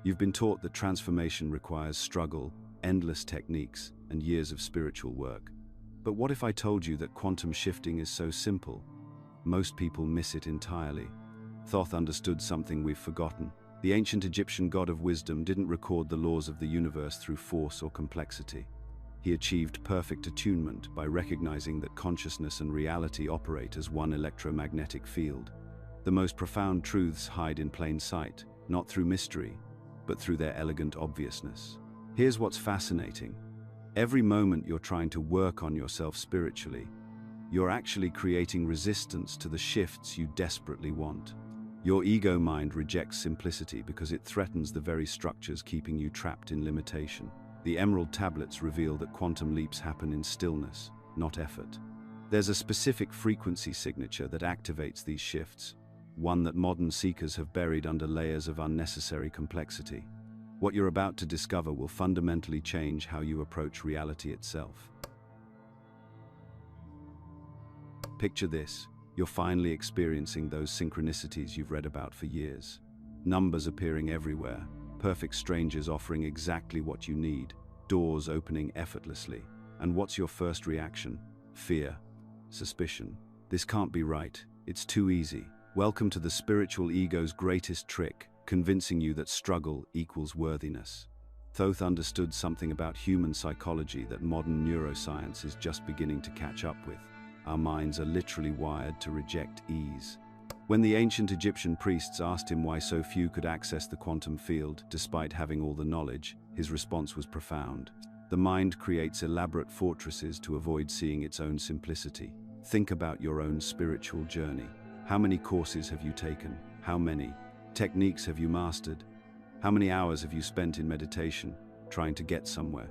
You've been taught that transformation requires struggle, endless techniques, and years of spiritual work. But what if I told you that quantum shifting is so simple? Most people miss it entirely. Thoth understood something we've forgotten. The ancient Egyptian god of wisdom didn't record the laws of the universe through force or complexity. He achieved perfect attunement by recognizing that consciousness and reality operate as one electromagnetic field. The most profound truths hide in plain sight, not through mystery, but through their elegant obviousness. Here's what's fascinating. Every moment you're trying to work on yourself spiritually, you're actually creating resistance to the shifts you desperately want. Your ego mind rejects simplicity because it threatens the very structures keeping you trapped in limitation. The emerald tablets reveal that quantum leaps happen in stillness, not effort. There's a specific frequency signature that activates these shifts, one that modern seekers have buried under layers of unnecessary complexity. What you're about to discover will fundamentally change how you approach reality itself. Picture this. You're finally experiencing those synchronicities you've read about for years. Numbers appearing everywhere, perfect strangers offering exactly what you need, doors opening effortlessly. And what's your first reaction? Fear, suspicion. This can't be right. It's too easy. Welcome to the spiritual ego's greatest trick, convincing you that struggle equals worthiness. Thoth understood something about human psychology that modern neuroscience is just beginning to catch up with. Our minds are literally wired to reject ease. When the ancient Egyptian priests asked him why so few could access the quantum field, despite having all the knowledge, his response was profound. The mind creates elaborate fortresses to avoid seeing its own simplicity. Think about your own spiritual journey. How many courses have you taken? How many techniques have you mastered? How many hours have you spent in meditation, trying to get somewhere?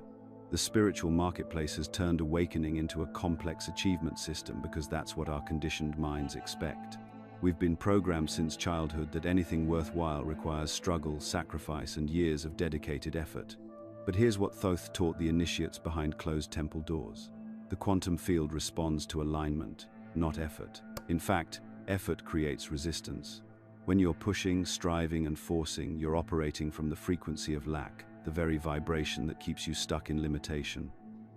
The spiritual marketplace has turned awakening into a complex achievement system because that's what our conditioned minds expect. We've been programmed since childhood that anything worthwhile requires struggle, sacrifice, and years of dedicated effort. But here's what Thoth taught the initiates behind closed temple doors. The quantum field responds to alignment, not effort. In fact, effort creates resistance. When you're pushing, striving, and forcing, you're operating from the frequency of lack, the very vibration that keeps you stuck in limitation.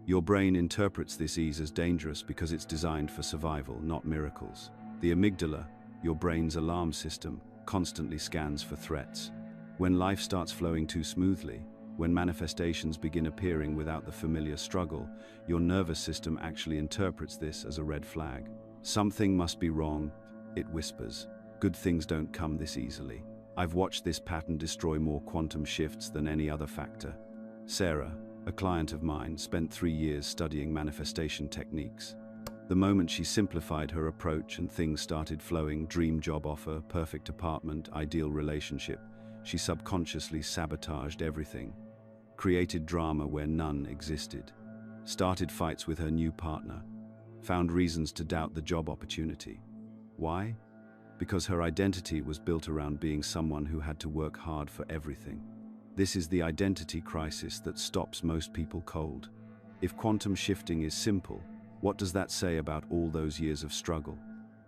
Your brain interprets this ease as dangerous because it's designed for survival, not miracles. The amygdala, your brain's alarm system, constantly scans for threats. When life starts flowing too smoothly, when manifestations begin appearing without the familiar struggle, your nervous system actually interprets this as a red flag. Something must be wrong, it whispers. Good things don't come this easily. I've watched this pattern destroy more quantum shifts than any other factor. Sarah, a client of mine, spent 3 years studying manifestation techniques. The moment she simplified her approach and things started flowing, dream job offer, perfect apartment, ideal relationship, she subconsciously sabotaged everything. Created drama where none existed. Started fights with her new partner. Found reasons to doubt the job opportunity. Why? Because her identity was built around being someone who had to work hard for everything. This is the identity crisis that stops most people cold. If quantum shifting is simple, what does that say about all those years of struggle?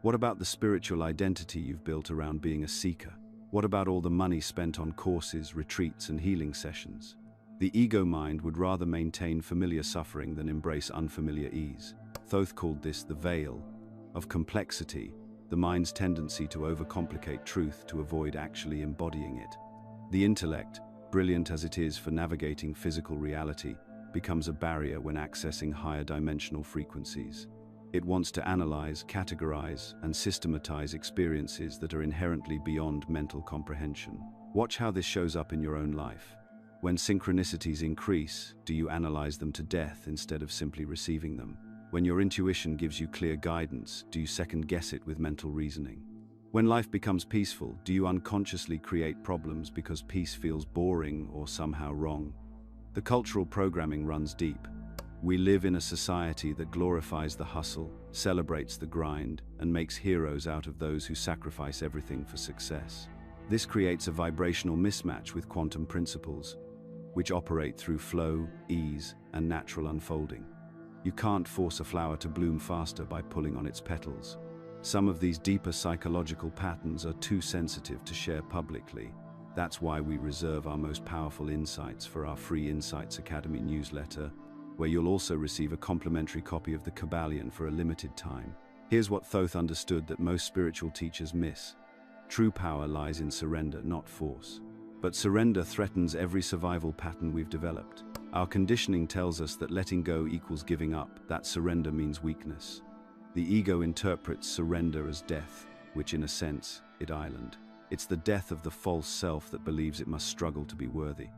What about the spiritual identity you've built around being a seeker? What about all the money spent on courses, retreats, and healing sessions? The ego mind would rather maintain familiar suffering than embrace unfamiliar ease. Thoth called this the veil of complexity, the mind's tendency to overcomplicate truth to avoid actually embodying it. The intellect, brilliant as it is for navigating physical reality, becomes a barrier when accessing higher dimensional frequencies. It wants to analyze, categorize, and systematize experiences that are inherently beyond mental comprehension. Watch how this shows up in your own life. When synchronicities increase, do you analyze them to death instead of simply receiving them? When your intuition gives you clear guidance, do you second-guess it with mental reasoning? When life becomes peaceful, do you unconsciously create problems because peace feels boring or somehow wrong? The cultural programming runs deep. We live in a society that glorifies the hustle, celebrates the grind, and makes heroes out of those who sacrifice everything for success. This creates a vibrational mismatch with quantum principles, which operate through flow, ease, and natural unfolding. You can't force a flower to bloom faster by pulling on its petals. Some of these deeper psychological patterns are too sensitive to share publicly. That's why we reserve our most powerful insights for our free Insights Academy newsletter, where you'll also receive a complimentary copy of the Kabbalion for a limited time. Here's what Thoth understood that most spiritual teachers miss. True power lies in surrender, not force. But surrender threatens every survival pattern we've developed. Our conditioning tells us that letting go equals giving up, that surrender means weakness. The ego interprets surrender as death, which in a sense, it island. It's the death of the false self that believes it must struggle to be worthy.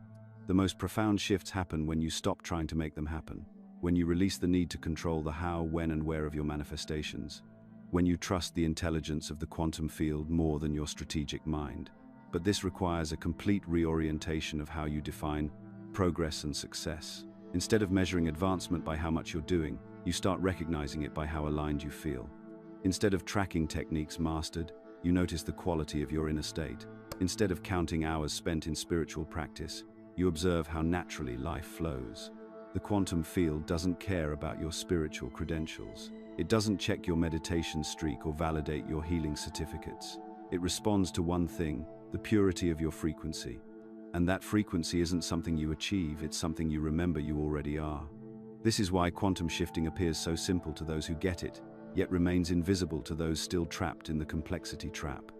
The most profound shifts happen when you stop trying to make them happen, when you release the need to control the how, when, and where of your manifestations, when you trust the intelligence of the quantum field more than your strategic mind. But this requires a complete reorientation of how you define progress and success. Instead of measuring advancement by how much you're doing, you start recognizing it by how aligned you feel. Instead of tracking techniques mastered, you notice the quality of your inner state. Instead of counting hours spent in spiritual practice, you observe how naturally life flows. The quantum field doesn't care about your spiritual credentials. It doesn't check your meditation streak or validate your healing certificates. It responds to one thing, the purity of your frequency. And that frequency isn't something you achieve, it's something you remember you already are. This is why quantum shifting appears so simple to those who get it, yet remains invisible to those still trapped in the complexity trap.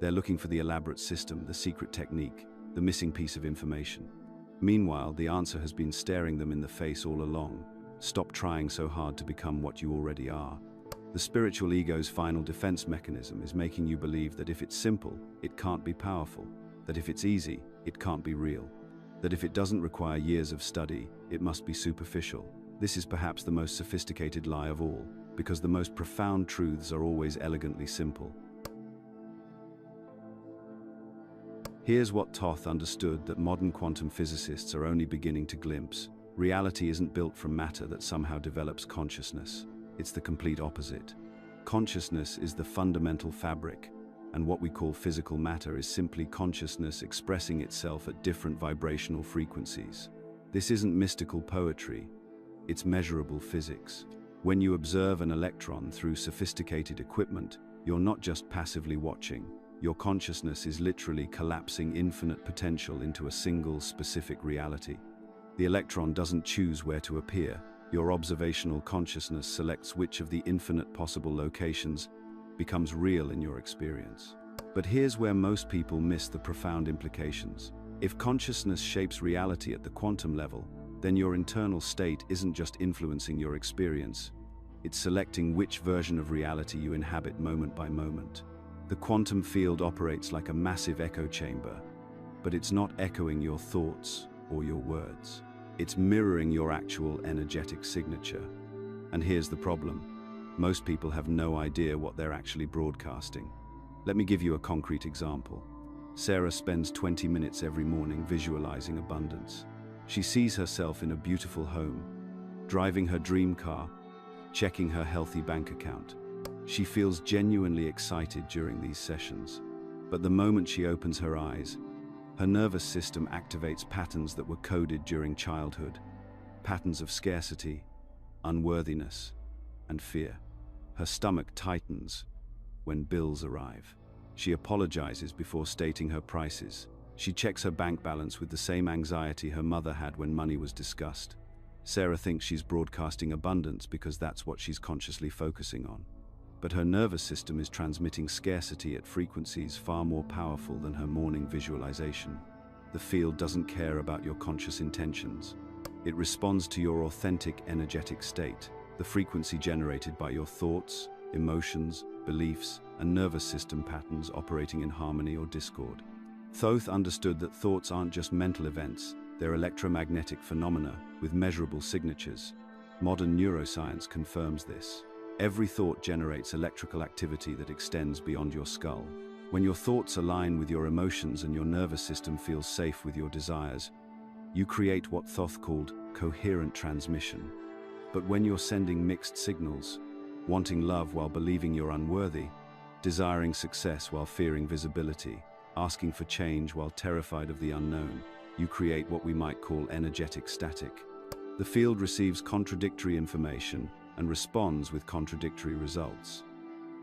They're looking for the elaborate system, the secret technique, the missing piece of information. Meanwhile, the answer has been staring them in the face all along. Stop trying so hard to become what you already are. The spiritual ego's final defense mechanism is making you believe that if it's simple, it can't be powerful, that if it's easy, it can't be real, that if it doesn't require years of study, it must be superficial. This is perhaps the most sophisticated lie of all, because the most profound truths are always elegantly simple. Here's what Thoth understood that modern quantum physicists are only beginning to glimpse. Reality isn't built from matter that somehow develops consciousness. It's the complete opposite. Consciousness is the fundamental fabric, and what we call physical matter is simply consciousness expressing itself at different vibrational frequencies. This isn't mystical poetry, it's measurable physics. When you observe an electron through sophisticated equipment, you're not just passively watching. Your consciousness is literally collapsing infinite potential into a single, specific reality. The electron doesn't choose where to appear. Your observational consciousness selects which of the infinite possible locations becomes real in your experience. But here's where most people miss the profound implications. If consciousness shapes reality at the quantum level, then your internal state isn't just influencing your experience, it's selecting which version of reality you inhabit moment by moment. The quantum field operates like a massive echo chamber, but it's not echoing your thoughts or your words. It's mirroring your actual energetic signature. And here's the problem. Most people have no idea what they're actually broadcasting. Let me give you a concrete example. Sarah spends 20 minutes every morning visualizing abundance. She sees herself in a beautiful home, driving her dream car, checking her healthy bank account. She feels genuinely excited during these sessions. But the moment she opens her eyes, her nervous system activates patterns that were coded during childhood, patterns of scarcity, unworthiness, and fear. Her stomach tightens when bills arrive. She apologizes before stating her prices. She checks her bank balance with the same anxiety her mother had when money was discussed. Sarah thinks she's broadcasting abundance because that's what she's consciously focusing on. But her nervous system is transmitting scarcity at frequencies far more powerful than her morning visualization. The field doesn't care about your conscious intentions. It responds to your authentic energetic state, the frequency generated by your thoughts, emotions, beliefs, and nervous system patterns operating in harmony or discord. Thoth understood that thoughts aren't just mental events, they're electromagnetic phenomena with measurable signatures. Modern neuroscience confirms this. Every thought generates electrical activity that extends beyond your skull. When your thoughts align with your emotions and your nervous system feels safe with your desires, you create what Thoth called coherent transmission. But when you're sending mixed signals, wanting love while believing you're unworthy, desiring success while fearing visibility, asking for change while terrified of the unknown, you create what we might call energetic static. The field receives contradictory information and responds with contradictory results.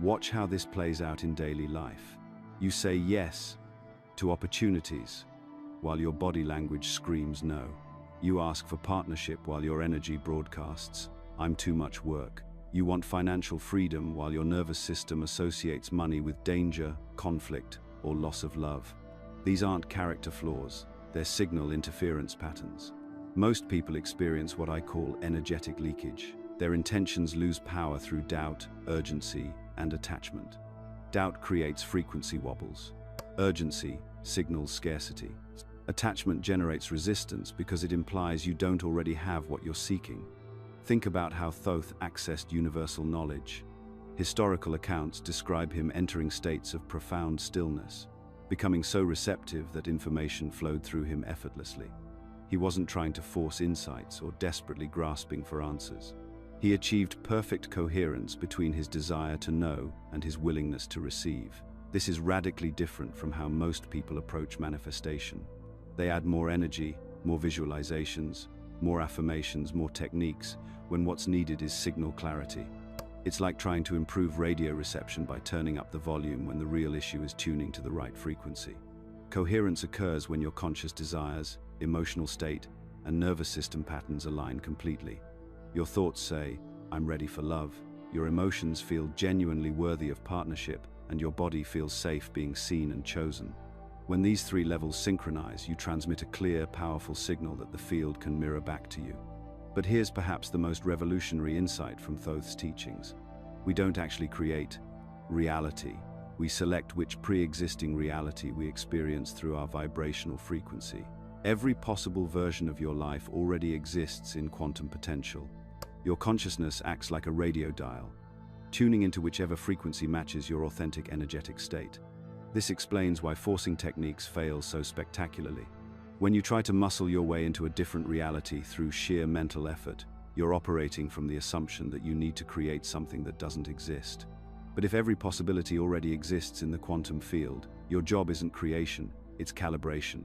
Watch how this plays out in daily life. You say yes, to opportunities, while your body language screams no. You ask for partnership while your energy broadcasts, I'm too much work. You want financial freedom while your nervous system associates money with danger, conflict, or loss of love. These aren't character flaws, they're signal interference patterns. Most people experience what I call energetic leakage. Their intentions lose power through doubt, urgency, and attachment. Doubt creates frequency wobbles. Urgency signals scarcity. Attachment generates resistance because it implies you don't already have what you're seeking. Think about how Thoth accessed universal knowledge. Historical accounts describe him entering states of profound stillness, becoming so receptive that information flowed through him effortlessly. He wasn't trying to force insights or desperately grasping for answers. He achieved perfect coherence between his desire to know and his willingness to receive. This is radically different from how most people approach manifestation. They add more energy, more visualizations, more affirmations, more techniques, when what's needed is signal clarity. It's like trying to improve radio reception by turning up the volume when the real issue is tuning to the right frequency. Coherence occurs when your conscious desires, emotional state, and nervous system patterns align completely. Your thoughts say, I'm ready for love. Your emotions feel genuinely worthy of partnership, and your body feels safe being seen and chosen. When these three levels synchronize, you transmit a clear, powerful signal that the field can mirror back to you. But here's perhaps the most revolutionary insight from Thoth's teachings. We don't actually create reality. We select which pre-existing reality we experience through our vibrational frequency. Every possible version of your life already exists in quantum potential. Your consciousness acts like a radio dial, tuning into whichever frequency matches your authentic energetic state. This explains why forcing techniques fail so spectacularly. When you try to muscle your way into a different reality through sheer mental effort, you're operating from the assumption that you need to create something that doesn't exist. But if every possibility already exists in the quantum field, your job isn't creation, it's calibration.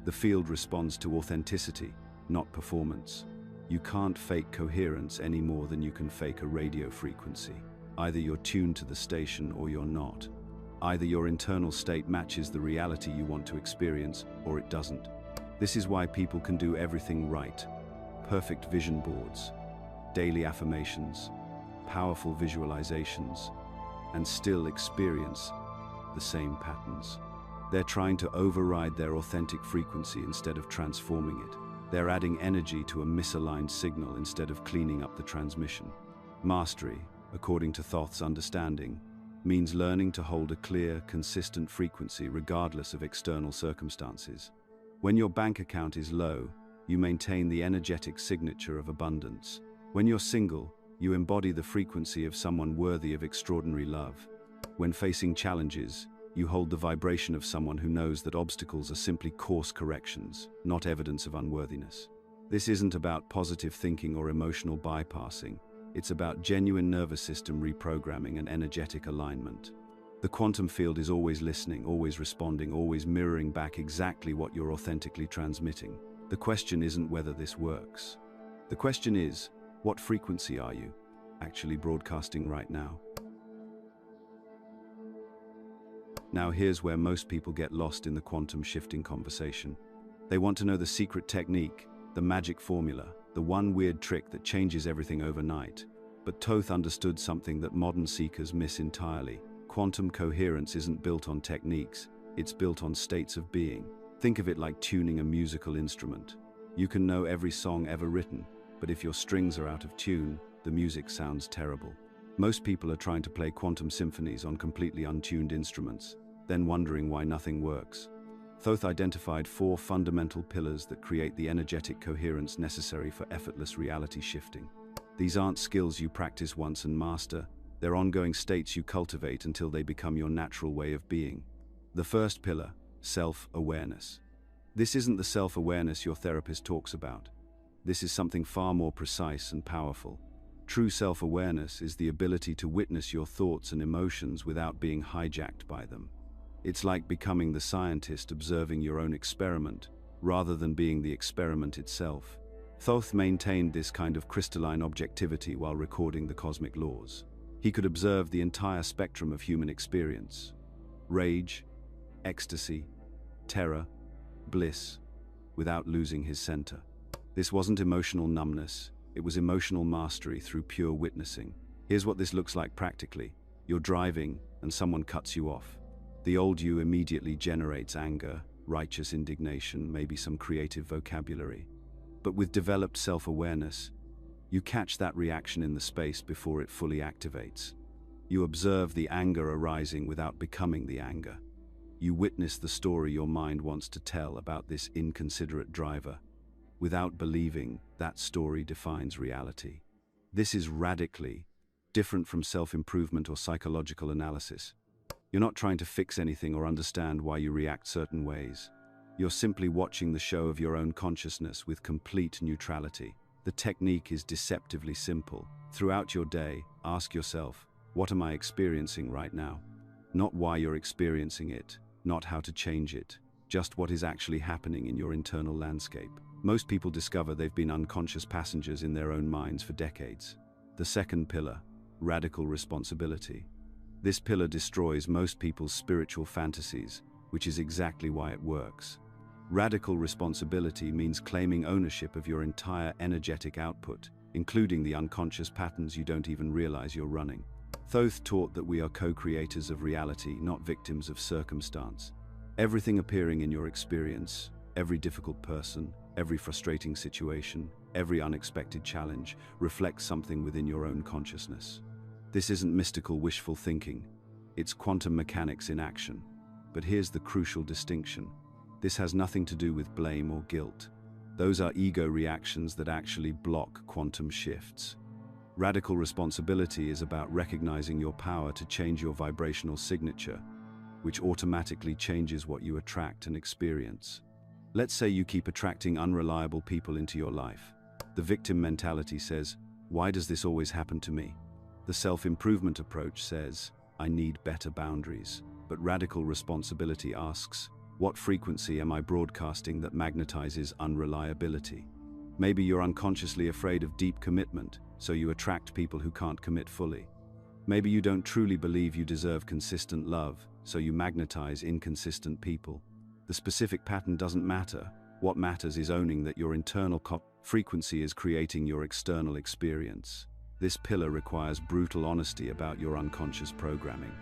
The field responds to authenticity, not performance. You can't fake coherence any more than you can fake a radio frequency. Either you're tuned to the station or you're not. Either your internal state matches the reality you want to experience, or it doesn't. This is why people can do everything right. Perfect vision boards, daily affirmations, powerful visualizations, and still experience the same patterns. They're trying to override their authentic frequency instead of transforming it. They're adding energy to a misaligned signal instead of cleaning up the transmission. Mastery, according to Thoth's understanding, means learning to hold a clear, consistent frequency regardless of external circumstances. When your bank account is low, you maintain the energetic signature of abundance. When you're single, you embody the frequency of someone worthy of extraordinary love. When facing challenges, you hold the vibration of someone who knows that obstacles are simply course corrections, not evidence of unworthiness. This isn't about positive thinking or emotional bypassing. It's about genuine nervous system reprogramming and energetic alignment. The quantum field is always listening, always responding, always mirroring back exactly what you're authentically transmitting. The question isn't whether this works. The question is, what frequency are you actually broadcasting right now? Now here's where most people get lost in the quantum shifting conversation. They want to know the secret technique, the magic formula, the one weird trick that changes everything overnight. But Thoth understood something that modern seekers miss entirely. Quantum coherence isn't built on techniques, it's built on states of being. Think of it like tuning a musical instrument. You can know every song ever written, but if your strings are out of tune, the music sounds terrible. Most people are trying to play quantum symphonies on completely untuned instruments, then wondering why nothing works. Thoth identified 4 fundamental pillars that create the energetic coherence necessary for effortless reality shifting. These aren't skills you practice once and master, they're ongoing states you cultivate until they become your natural way of being. The first pillar, self-awareness. This isn't the self-awareness your therapist talks about. This is something far more precise and powerful. True self-awareness is the ability to witness your thoughts and emotions without being hijacked by them. It's like becoming the scientist observing your own experiment, rather than being the experiment itself. Thoth maintained this kind of crystalline objectivity while recording the cosmic laws. He could observe the entire spectrum of human experience: rage, ecstasy, terror, bliss, without losing his center. This wasn't emotional numbness, it was emotional mastery through pure witnessing. Here's what this looks like practically. You're driving and someone cuts you off. The old you immediately generates anger, righteous indignation, maybe some creative vocabulary. But with developed self-awareness, you catch that reaction in the space before it fully activates. You observe the anger arising without becoming the anger. You witness the story your mind wants to tell about this inconsiderate driver, without believing that story defines reality. This is radically different from self-improvement or psychological analysis. You're not trying to fix anything or understand why you react certain ways. You're simply watching the show of your own consciousness with complete neutrality. The technique is deceptively simple. Throughout your day, ask yourself, what am I experiencing right now? Not why you're experiencing it, not how to change it, just what is actually happening in your internal landscape. Most people discover they've been unconscious passengers in their own minds for decades. The second pillar, radical responsibility. This pillar destroys most people's spiritual fantasies, which is exactly why it works. Radical responsibility means claiming ownership of your entire energetic output, including the unconscious patterns you don't even realize you're running. Thoth taught that we are co-creators of reality, not victims of circumstance. Everything appearing in your experience, every difficult person, every frustrating situation, every unexpected challenge, reflects something within your own consciousness. This isn't mystical wishful thinking, it's quantum mechanics in action. But here's the crucial distinction. This has nothing to do with blame or guilt. Those are ego reactions that actually block quantum shifts. Radical responsibility is about recognizing your power to change your vibrational signature, which automatically changes what you attract and experience. Let's say you keep attracting unreliable people into your life. The victim mentality says, why does this always happen to me? The self-improvement approach says, I need better boundaries. But radical responsibility asks, what frequency am I broadcasting that magnetizes unreliability? Maybe you're unconsciously afraid of deep commitment, so you attract people who can't commit fully. Maybe you don't truly believe you deserve consistent love, so you magnetize inconsistent people. The specific pattern doesn't matter. What matters is owning that your internal frequency is creating your external experience. This pillar requires brutal honesty about your unconscious programming.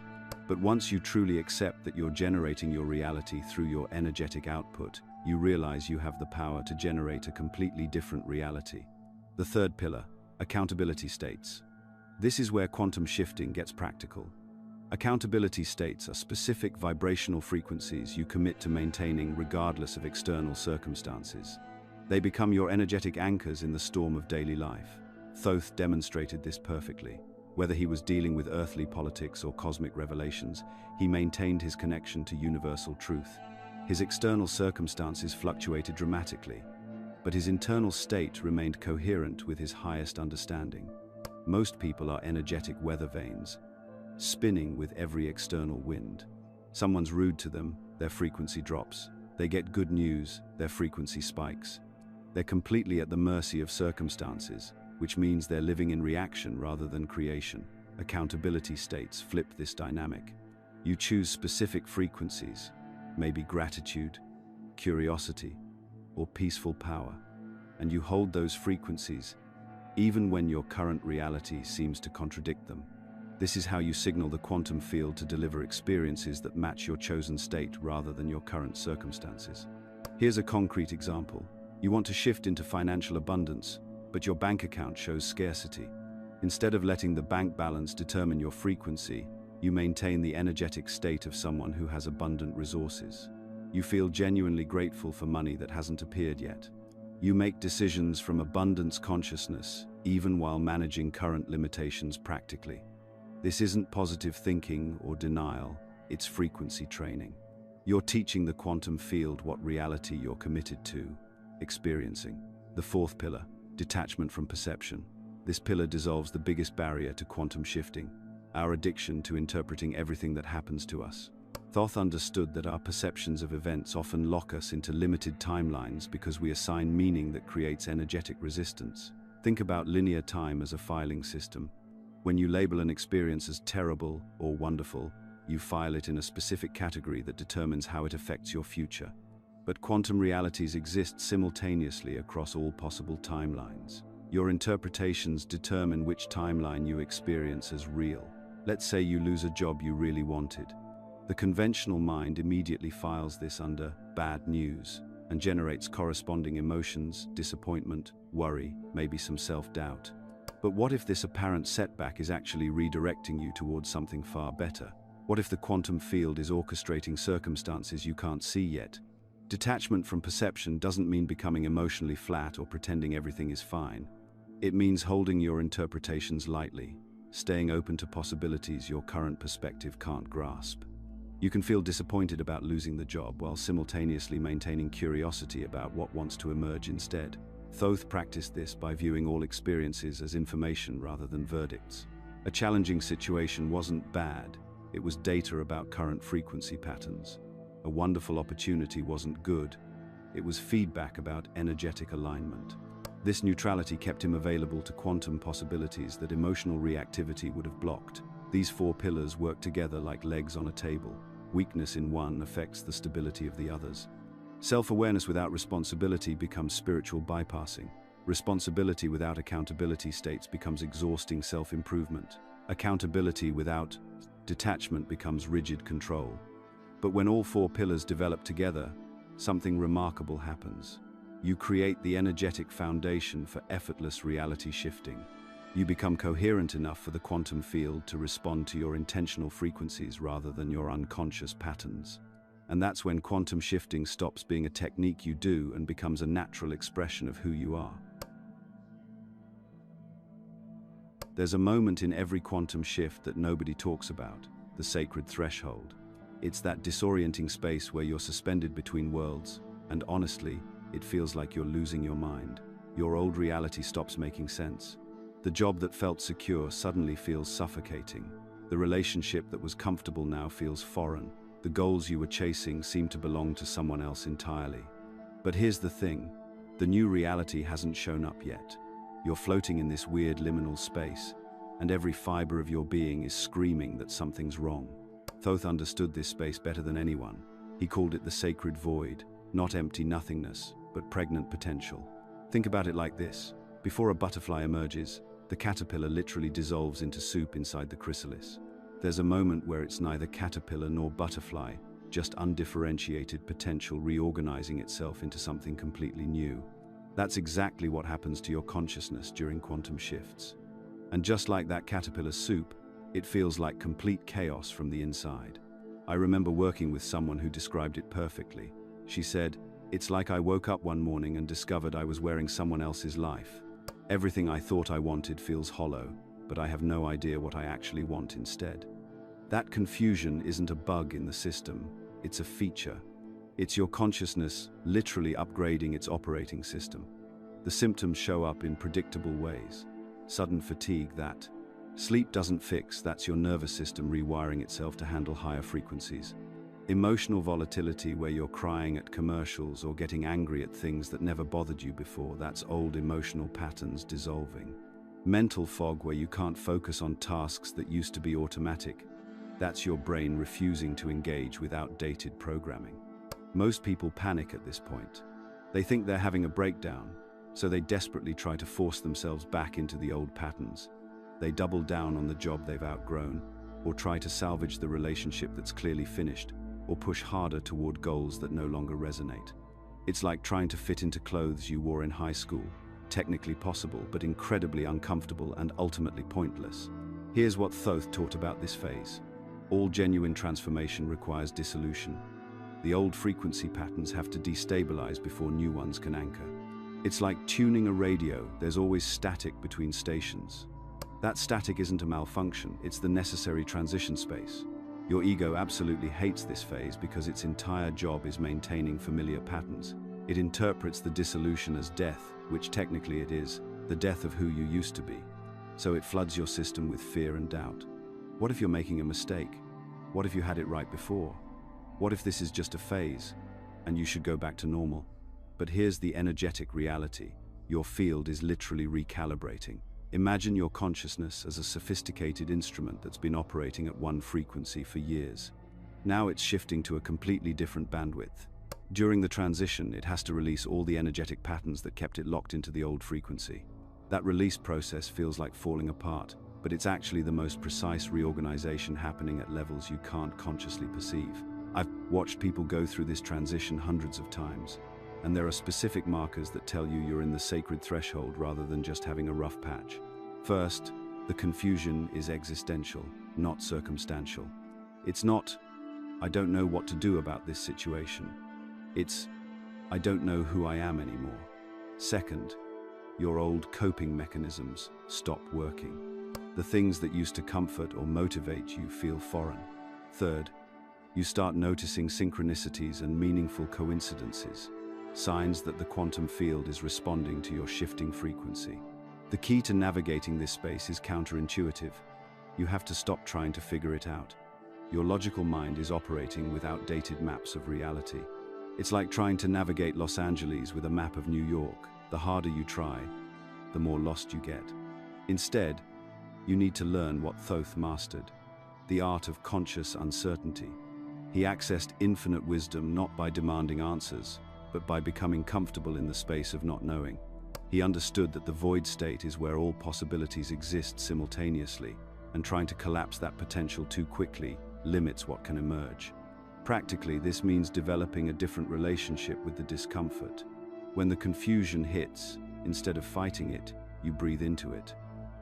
But once you truly accept that you're generating your reality through your energetic output, you realize you have the power to generate a completely different reality. The third pillar, accountability states. This is where quantum shifting gets practical. Accountability states are specific vibrational frequencies you commit to maintaining regardless of external circumstances. They become your energetic anchors in the storm of daily life. Thoth demonstrated this perfectly. Whether he was dealing with earthly politics or cosmic revelations, he maintained his connection to universal truth. His external circumstances fluctuated dramatically, but his internal state remained coherent with his highest understanding. Most people are energetic weather vanes, spinning with every external wind. Someone's rude to them, their frequency drops. They get good news, their frequency spikes. They're completely at the mercy of circumstances, which means they're living in reaction rather than creation. Accountability states flip this dynamic. You choose specific frequencies, maybe gratitude, curiosity, or peaceful power, and you hold those frequencies, even when your current reality seems to contradict them. This is how you signal the quantum field to deliver experiences that match your chosen state rather than your current circumstances. Here's a concrete example. You want to shift into financial abundance, but your bank account shows scarcity. Instead of letting the bank balance determine your frequency, you maintain the energetic state of someone who has abundant resources. You feel genuinely grateful for money that hasn't appeared yet. You make decisions from abundance consciousness, even while managing current limitations practically. This isn't positive thinking or denial, it's frequency training. You're teaching the quantum field what reality you're committed to, experiencing. The fourth pillar, detachment from perception. This pillar dissolves the biggest barrier to quantum shifting, our addiction to interpreting everything that happens to us. Thoth understood that our perceptions of events often lock us into limited timelines because we assign meaning that creates energetic resistance. Think about linear time as a filing system. When you label an experience as terrible or wonderful, You file it in a specific category that determines how it affects your future. But quantum realities exist simultaneously across all possible timelines. Your interpretations determine which timeline you experience as real. Let's say you lose a job you really wanted. The conventional mind immediately files this under bad news and generates corresponding emotions, disappointment, worry, maybe some self-doubt. But what if this apparent setback is actually redirecting you towards something far better? What if the quantum field is orchestrating circumstances you can't see yet? Detachment from perception doesn't mean becoming emotionally flat or pretending everything is fine. It means holding your interpretations lightly, staying open to possibilities your current perspective can't grasp. You can feel disappointed about losing the job while simultaneously maintaining curiosity about what wants to emerge instead. Thoth practiced this by viewing all experiences as information rather than verdicts. A challenging situation wasn't bad, it was data about current frequency patterns. A wonderful opportunity wasn't good, it was feedback about energetic alignment. This neutrality kept him available to quantum possibilities that emotional reactivity would have blocked. These four pillars work together like legs on a table. Weakness in one affects the stability of the others. Self-awareness without responsibility becomes spiritual bypassing. Responsibility without accountability states becomes exhausting self-improvement. Accountability without detachment becomes rigid control. But when all four pillars develop together, something remarkable happens. You create the energetic foundation for effortless reality shifting. You become coherent enough for the quantum field to respond to your intentional frequencies rather than your unconscious patterns. And that's when quantum shifting stops being a technique you do and becomes a natural expression of who you are. There's a moment in every quantum shift that nobody talks about, the sacred threshold. It's that disorienting space where you're suspended between worlds, and honestly, it feels like you're losing your mind. Your old reality stops making sense. The job that felt secure suddenly feels suffocating. The relationship that was comfortable now feels foreign. The goals you were chasing seem to belong to someone else entirely. But here's the thing, the new reality hasn't shown up yet. You're floating in this weird liminal space, and every fiber of your being is screaming that something's wrong. Thoth understood this space better than anyone. He called it the sacred void, not empty nothingness, but pregnant potential. Think about it like this. Before a butterfly emerges, the caterpillar literally dissolves into soup inside the chrysalis. There's a moment where it's neither caterpillar nor butterfly, just undifferentiated potential reorganizing itself into something completely new. That's exactly what happens to your consciousness during quantum shifts. And just like that caterpillar soup, it feels like complete chaos from the inside. I remember working with someone who described it perfectly. She said, "It's like I woke up one morning and discovered I was wearing someone else's life. Everything I thought I wanted feels hollow, but I have no idea what I actually want instead." That confusion isn't a bug in the system, it's a feature. It's your consciousness literally upgrading its operating system. The symptoms show up in predictable ways. Sudden fatigue that sleep doesn't fix, that's your nervous system rewiring itself to handle higher frequencies. Emotional volatility where you're crying at commercials or getting angry at things that never bothered you before, that's old emotional patterns dissolving. Mental fog where you can't focus on tasks that used to be automatic, that's your brain refusing to engage with outdated programming. Most people panic at this point. They think they're having a breakdown, so they desperately try to force themselves back into the old patterns. They double down on the job they've outgrown, or try to salvage the relationship that's clearly finished, or push harder toward goals that no longer resonate. It's like trying to fit into clothes you wore in high school. Technically possible, but incredibly uncomfortable and ultimately pointless. Here's what Thoth taught about this phase. All genuine transformation requires dissolution. The old frequency patterns have to destabilize before new ones can anchor. It's like tuning a radio, there's always static between stations. That static isn't a malfunction, it's the necessary transition space. Your ego absolutely hates this phase because its entire job is maintaining familiar patterns. It interprets the dissolution as death, which technically it is, the death of who you used to be. So it floods your system with fear and doubt. What if you're making a mistake? What if you had it right before? What if this is just a phase, and you should go back to normal? But here's the energetic reality. Your field is literally recalibrating. Imagine your consciousness as a sophisticated instrument that's been operating at one frequency for years. Now it's shifting to a completely different bandwidth. During the transition, it has to release all the energetic patterns that kept it locked into the old frequency. That release process feels like falling apart, but it's actually the most precise reorganization happening at levels you can't consciously perceive. I've watched people go through this transition hundreds of times, and there are specific markers that tell you you're in the sacred threshold rather than just having a rough patch. First, the confusion is existential, not circumstantial. It's not, "I don't know what to do about this situation." It's, "I don't know who I am anymore." Second, your old coping mechanisms stop working. The things that used to comfort or motivate you feel foreign. Third, you start noticing synchronicities and meaningful coincidences, signs that the quantum field is responding to your shifting frequency. The key to navigating this space is counterintuitive. You have to stop trying to figure it out. Your logical mind is operating with outdated maps of reality. It's like trying to navigate Los Angeles with a map of New York. The harder you try, the more lost you get. Instead, you need to learn what Thoth mastered, the art of conscious uncertainty. He accessed infinite wisdom not by demanding answers, but by becoming comfortable in the space of not knowing. He understood that the void state is where all possibilities exist simultaneously, and trying to collapse that potential too quickly limits what can emerge. Practically, this means developing a different relationship with the discomfort. When the confusion hits, instead of fighting it, you breathe into it.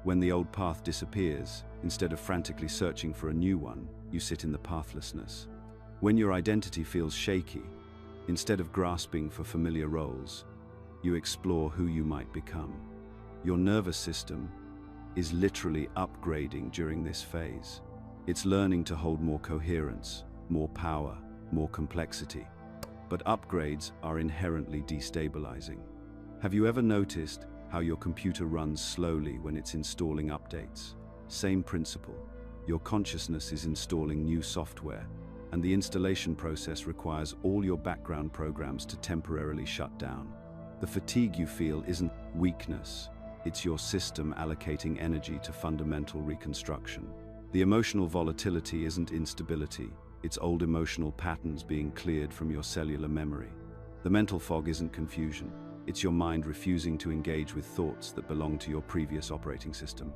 When the old path disappears, instead of frantically searching for a new one, you sit in the pathlessness. When your identity feels shaky, instead of grasping for familiar roles, you explore who you might become. Your nervous system is literally upgrading during this phase. It's learning to hold more coherence, more power, more complexity. But upgrades are inherently destabilizing. Have you ever noticed how your computer runs slowly when it's installing updates? Same principle. Your consciousness is installing new software, and the installation process requires all your background programs to temporarily shut down. The fatigue you feel isn't weakness, it's your system allocating energy to fundamental reconstruction. The emotional volatility isn't instability, it's old emotional patterns being cleared from your cellular memory. The mental fog isn't confusion, it's your mind refusing to engage with thoughts that belong to your previous operating system.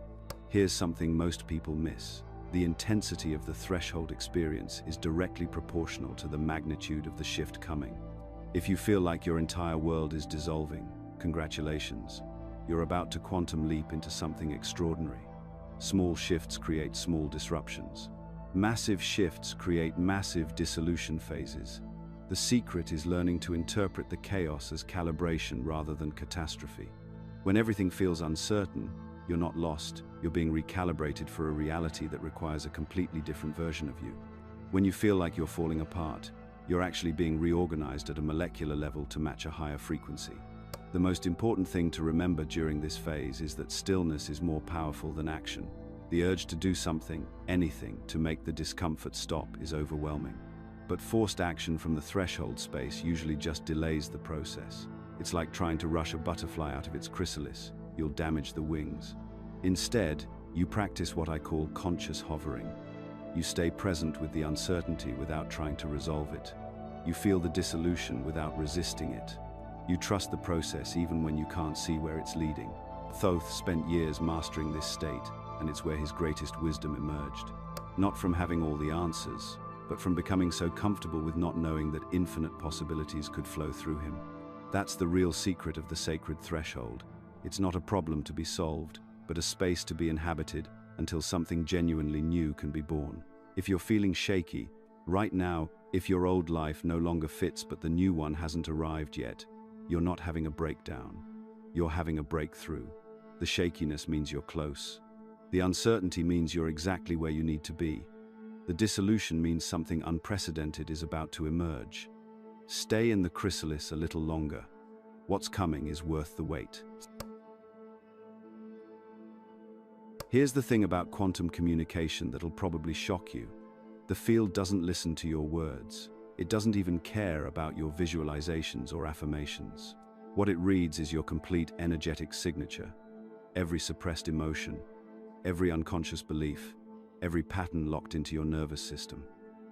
Here's something most people miss. The intensity of the threshold experience is directly proportional to the magnitude of the shift coming. If you feel like your entire world is dissolving, congratulations. You're about to quantum leap into something extraordinary. Small shifts create small disruptions. Massive shifts create massive dissolution phases. The secret is learning to interpret the chaos as calibration rather than catastrophe. When everything feels uncertain, you're not lost, you're being recalibrated for a reality that requires a completely different version of you. When you feel like you're falling apart, you're actually being reorganized at a molecular level to match a higher frequency. The most important thing to remember during this phase is that stillness is more powerful than action. The urge to do something, anything, to make the discomfort stop is overwhelming. But forced action from the threshold space usually just delays the process. It's like trying to rush a butterfly out of its chrysalis. You'll damage the wings. Instead, you practice what I call conscious hovering. You stay present with the uncertainty without trying to resolve it. You feel the dissolution without resisting it. You trust the process even when you can't see where it's leading. Thoth spent years mastering this state, and it's where his greatest wisdom emerged. Not from having all the answers, but from becoming so comfortable with not knowing that infinite possibilities could flow through him. That's the real secret of the sacred threshold. It's not a problem to be solved, but a space to be inhabited until something genuinely new can be born. If you're feeling shaky, right now, if your old life no longer fits but the new one hasn't arrived yet, you're not having a breakdown. You're having a breakthrough. The shakiness means you're close. The uncertainty means you're exactly where you need to be. The dissolution means something unprecedented is about to emerge. Stay in the chrysalis a little longer. What's coming is worth the wait. Here's the thing about quantum communication that'll probably shock you. The field doesn't listen to your words. It doesn't even care about your visualizations or affirmations. What it reads is your complete energetic signature. every suppressed emotion, every unconscious belief, every pattern locked into your nervous system.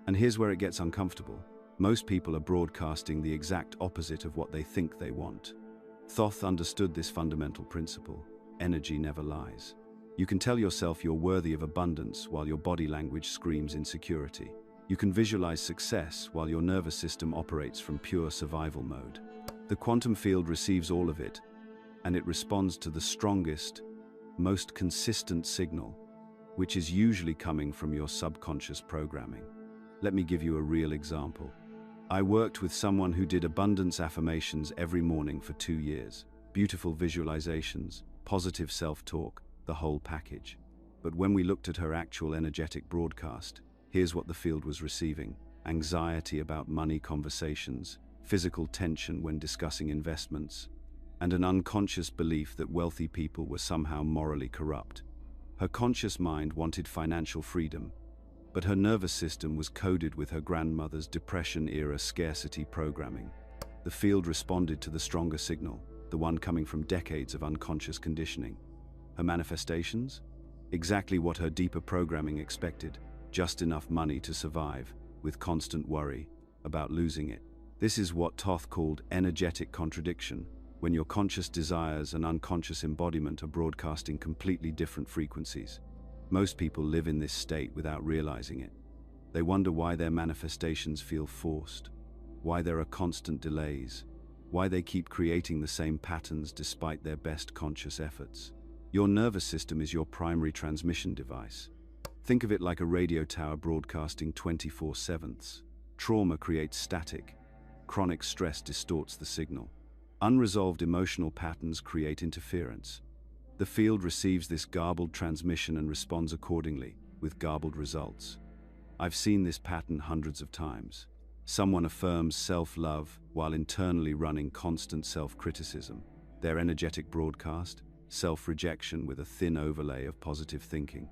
And here's where it gets uncomfortable. Most people are broadcasting the exact opposite of what they think they want. Thoth understood this fundamental principle: energy never lies. You can tell yourself you're worthy of abundance while your body language screams insecurity. You can visualize success while your nervous system operates from pure survival mode. The quantum field receives all of it, and it responds to the strongest, most consistent signal, which is usually coming from your subconscious programming. Let me give you a real example. I worked with someone who did abundance affirmations every morning for 2 years. Beautiful visualizations, positive self-talk, the whole package. But when we looked at her actual energetic broadcast, here's what the field was receiving: anxiety about money conversations, physical tension when discussing investments, and an unconscious belief that wealthy people were somehow morally corrupt. Her conscious mind wanted financial freedom, but her nervous system was coded with her grandmother's Depression-era scarcity programming. The field responded to the stronger signal, the one coming from decades of unconscious conditioning. Her manifestations? Exactly what her deeper programming expected: just enough money to survive, with constant worry about losing it. This is what Thoth called energetic contradiction, when your conscious desires and unconscious embodiment are broadcasting completely different frequencies. Most people live in this state without realizing it. They wonder why their manifestations feel forced, why there are constant delays, why they keep creating the same patterns despite their best conscious efforts. Your nervous system is your primary transmission device. Think of it like a radio tower broadcasting 24/7. Trauma creates static. Chronic stress distorts the signal. Unresolved emotional patterns create interference. The field receives this garbled transmission and responds accordingly, with garbled results. I've seen this pattern hundreds of times. Someone affirms self-love while internally running constant self-criticism. Their energetic broadcast: self-rejection with a thin overlay of positive thinking.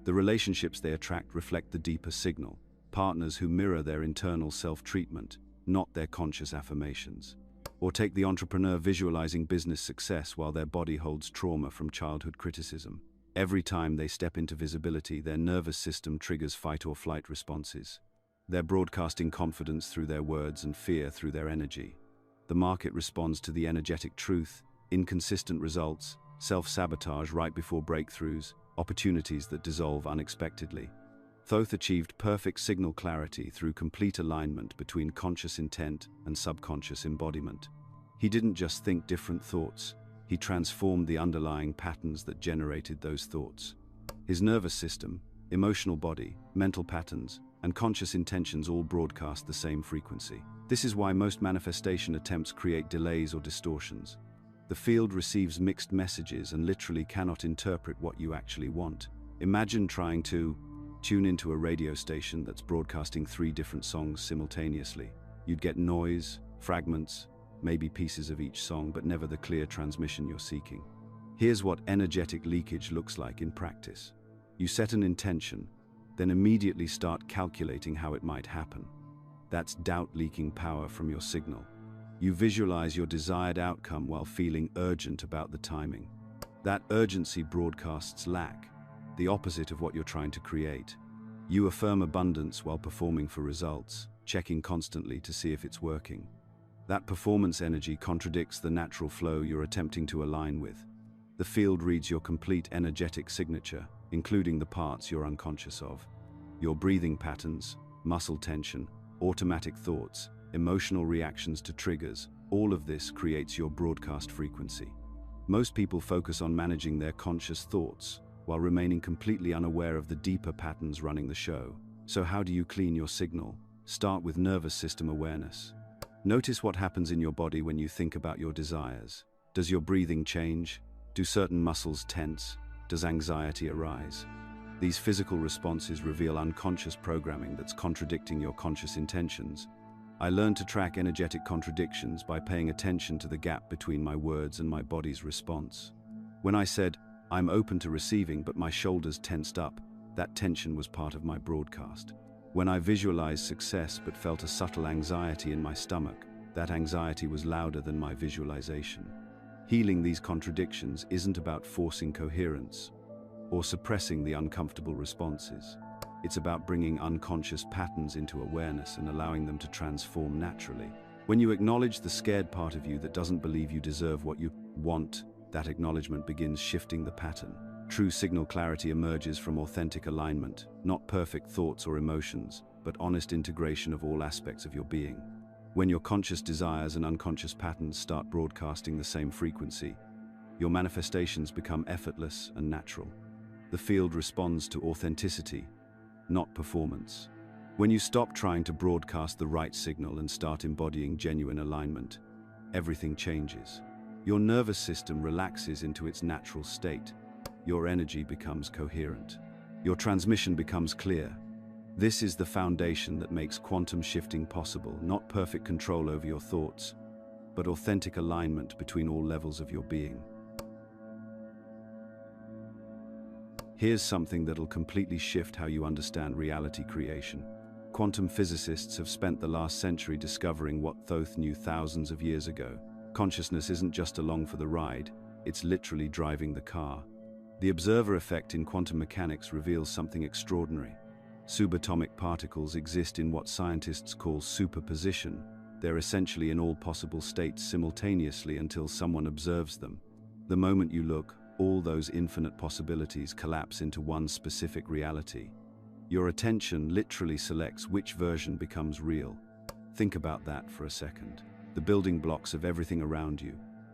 The relationships they attract reflect the deeper signal: partners who mirror their internal self-treatment, not their conscious affirmations. Or take the entrepreneur visualizing business success while their body holds trauma from childhood criticism. Every time they step into visibility, their nervous system triggers fight or flight responses. They're broadcasting confidence through their words and fear through their energy. The market responds to the energetic truth: inconsistent results, self-sabotage right before breakthroughs, opportunities that dissolve unexpectedly. Thoth achieved perfect signal clarity through complete alignment between conscious intent and subconscious embodiment. He didn't just think different thoughts, he transformed the underlying patterns that generated those thoughts. His nervous system, emotional body, mental patterns, and conscious intentions all broadcast the same frequency. This is why most manifestation attempts create delays or distortions. The field receives mixed messages and literally cannot interpret what you actually want. Imagine trying to tune into a radio station that's broadcasting 3 different songs simultaneously. You'd get noise, fragments, maybe pieces of each song, but never the clear transmission you're seeking. Here's what energetic leakage looks like in practice. You set an intention, then immediately start calculating how it might happen. That's doubt leaking power from your signal. You visualize your desired outcome while feeling urgent about the timing. That urgency broadcasts lack, the opposite of what you're trying to create. You affirm abundance while performing for results, checking constantly to see if it's working. That performance energy contradicts the natural flow you're attempting to align with. The field reads your complete energetic signature, including the parts you're unconscious of. Your breathing patterns, muscle tension, automatic thoughts, emotional reactions to triggers, all of this creates your broadcast frequency. Most people focus on managing their conscious thoughts, while remaining completely unaware of the deeper patterns running the show. So how do you clean your signal? Start with nervous system awareness. Notice what happens in your body when you think about your desires. Does your breathing change? Do certain muscles tense? Does anxiety arise? These physical responses reveal unconscious programming that's contradicting your conscious intentions. I learned to track energetic contradictions by paying attention to the gap between my words and my body's response. When I said, "I'm open to receiving," but my shoulders tensed up, that tension was part of my broadcast. When I visualized success but felt a subtle anxiety in my stomach, that anxiety was louder than my visualization. Healing these contradictions isn't about forcing coherence or suppressing the uncomfortable responses. It's about bringing unconscious patterns into awareness and allowing them to transform naturally. When you acknowledge the scared part of you that doesn't believe you deserve what you want, that acknowledgement begins shifting the pattern. True signal clarity emerges from authentic alignment, not perfect thoughts or emotions, but honest integration of all aspects of your being. When your conscious desires and unconscious patterns start broadcasting the same frequency, your manifestations become effortless and natural. The field responds to authenticity, not performance. When you stop trying to broadcast the right signal and start embodying genuine alignment, everything changes. Your nervous system relaxes into its natural state. Your energy becomes coherent. Your transmission becomes clear. This is the foundation that makes quantum shifting possible, not perfect control over your thoughts, but authentic alignment between all levels of your being. Here's something that'll completely shift how you understand reality creation. Quantum physicists have spent the last century discovering what Thoth knew thousands of years ago. Consciousness isn't just along for the ride, it's literally driving the car. The observer effect in quantum mechanics reveals something extraordinary. Subatomic particles exist in what scientists call superposition. They're essentially in all possible states simultaneously until someone observes them. The moment you look, all those infinite possibilities collapse into one specific reality. Your attention literally selects which version becomes real. Think about that for a second. The building blocks of everything around you,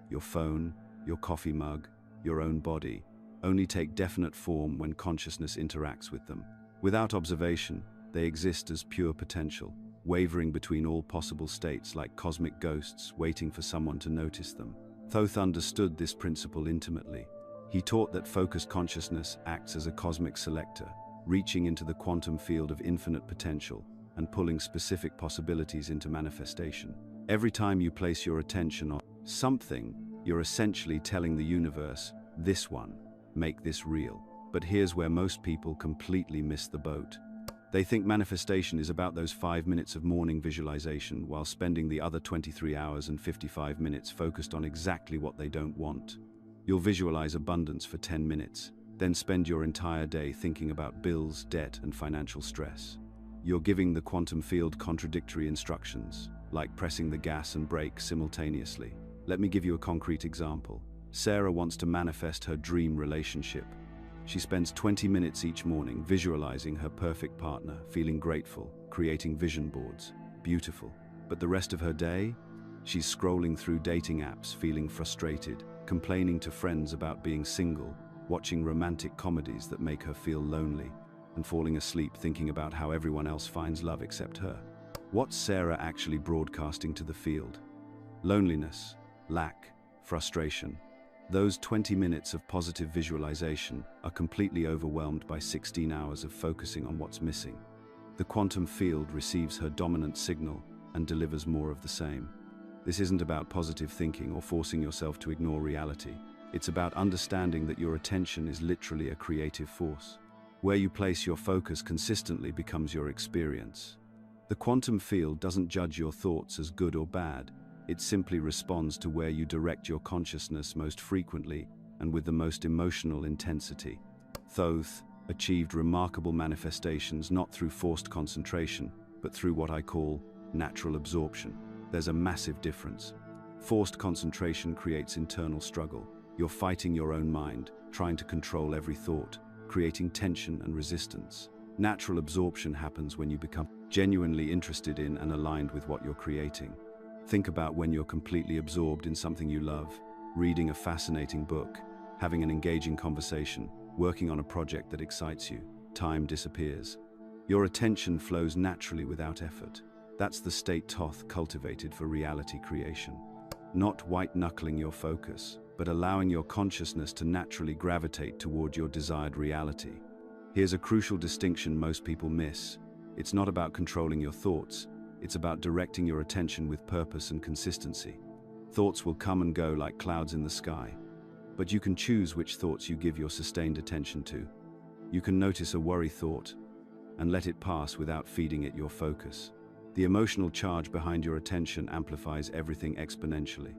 your phone, your coffee mug, your own body, only take definite form when consciousness interacts with them. Without observation, they exist as pure potential, wavering between all possible states like cosmic ghosts waiting for someone to notice them. Thoth understood this principle intimately. He taught that focused consciousness acts as a cosmic selector, reaching into the quantum field of infinite potential and pulling specific possibilities into manifestation. Every time you place your attention on something, you're essentially telling the universe, this one, make this real. But here's where most people completely miss the boat. They think manifestation is about those 5 minutes of morning visualization while spending the other 23 hours and 55 minutes focused on exactly what they don't want. You'll visualize abundance for 10 minutes, then spend your entire day thinking about bills, debt, and financial stress. You're giving the quantum field contradictory instructions, like pressing the gas and brake simultaneously. Let me give you a concrete example. Sarah wants to manifest her dream relationship. She spends 20 minutes each morning visualizing her perfect partner, feeling grateful, creating vision boards. Beautiful. But the rest of her day? She's scrolling through dating apps, feeling frustrated, complaining to friends about being single, watching romantic comedies that make her feel lonely, and falling asleep thinking about how everyone else finds love except her. What's Sarah actually broadcasting to the field? Loneliness, lack, frustration. Those 20 minutes of positive visualization are completely overwhelmed by 16 hours of focusing on what's missing. The quantum field receives her dominant signal and delivers more of the same. This isn't about positive thinking or forcing yourself to ignore reality. It's about understanding that your attention is literally a creative force. Where you place your focus consistently becomes your experience. The quantum field doesn't judge your thoughts as good or bad. It simply responds to where you direct your consciousness most frequently and with the most emotional intensity. Thoth achieved remarkable manifestations not through forced concentration, but through what I call natural absorption. There's a massive difference. Forced concentration creates internal struggle. You're fighting your own mind, trying to control every thought, creating tension and resistance. Natural absorption happens when you become genuinely interested in and aligned with what you're creating. Think about when you're completely absorbed in something you love, reading a fascinating book, having an engaging conversation, working on a project that excites you. Time disappears. Your attention flows naturally without effort. That's the state Thoth cultivated for reality creation. Not white-knuckling your focus, but allowing your consciousness to naturally gravitate toward your desired reality. Here's a crucial distinction most people miss. It's not about controlling your thoughts. It's about directing your attention with purpose and consistency. Thoughts will come and go like clouds in the sky, but you can choose which thoughts you give your sustained attention to. You can notice a worry thought and let it pass without feeding it your focus. The emotional charge behind your attention amplifies everything exponentially.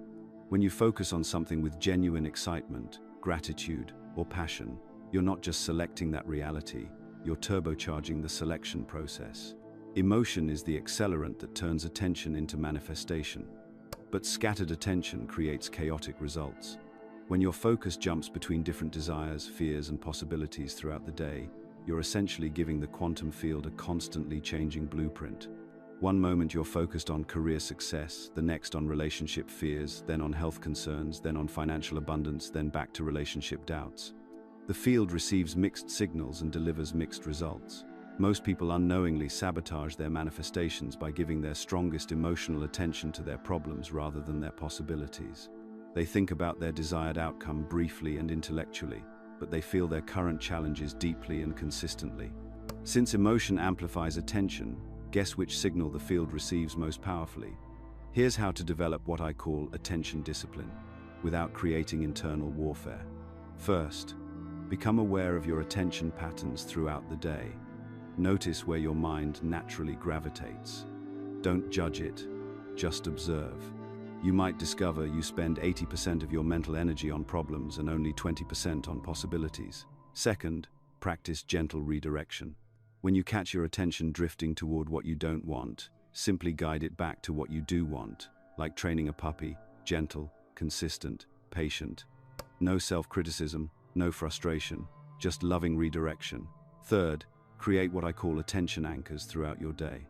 When you focus on something with genuine excitement, gratitude, or passion, you're not just selecting that reality, you're turbocharging the selection process. Emotion is the accelerant that turns attention into manifestation. But scattered attention creates chaotic results. When your focus jumps between different desires, fears, and possibilities throughout the day, you're essentially giving the quantum field a constantly changing blueprint. One moment you're focused on career success, the next on relationship fears, then on health concerns, then on financial abundance, then back to relationship doubts. The field receives mixed signals and delivers mixed results. Most people unknowingly sabotage their manifestations by giving their strongest emotional attention to their problems rather than their possibilities. They think about their desired outcome briefly and intellectually, but they feel their current challenges deeply and consistently. Since emotion amplifies attention, guess which signal the field receives most powerfully? Here's how to develop what I call attention discipline, without creating internal warfare. First, become aware of your attention patterns throughout the day. Notice where your mind naturally gravitates. Don't judge it, just observe. You might discover you spend 80% of your mental energy on problems and only 20% on possibilities. Second, practice gentle redirection. When you catch your attention drifting toward what you don't want, simply guide it back to what you do want, like training a puppy, gentle, consistent, patient. No self-criticism, no frustration, just loving redirection. Third, create what I call attention anchors throughout your day.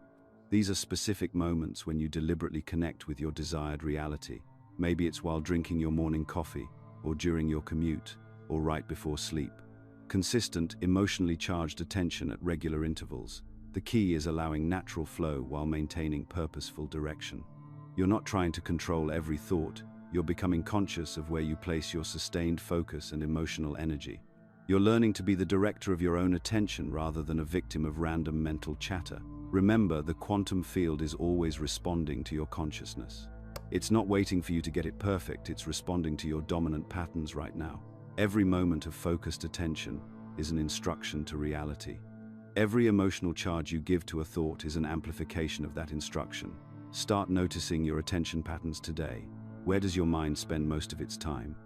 These are specific moments when you deliberately connect with your desired reality. Maybe it's while drinking your morning coffee, or during your commute, or right before sleep. Consistent, emotionally charged attention at regular intervals. The key is allowing natural flow while maintaining purposeful direction. You're not trying to control every thought, you're becoming conscious of where you place your sustained focus and emotional energy. You're learning to be the director of your own attention rather than a victim of random mental chatter. Remember, the quantum field is always responding to your consciousness. It's not waiting for you to get it perfect, it's responding to your dominant patterns right now. Every moment of focused attention is an instruction to reality. Every emotional charge you give to a thought is an amplification of that instruction. Start noticing your attention patterns today. Where does your mind spend most of its time?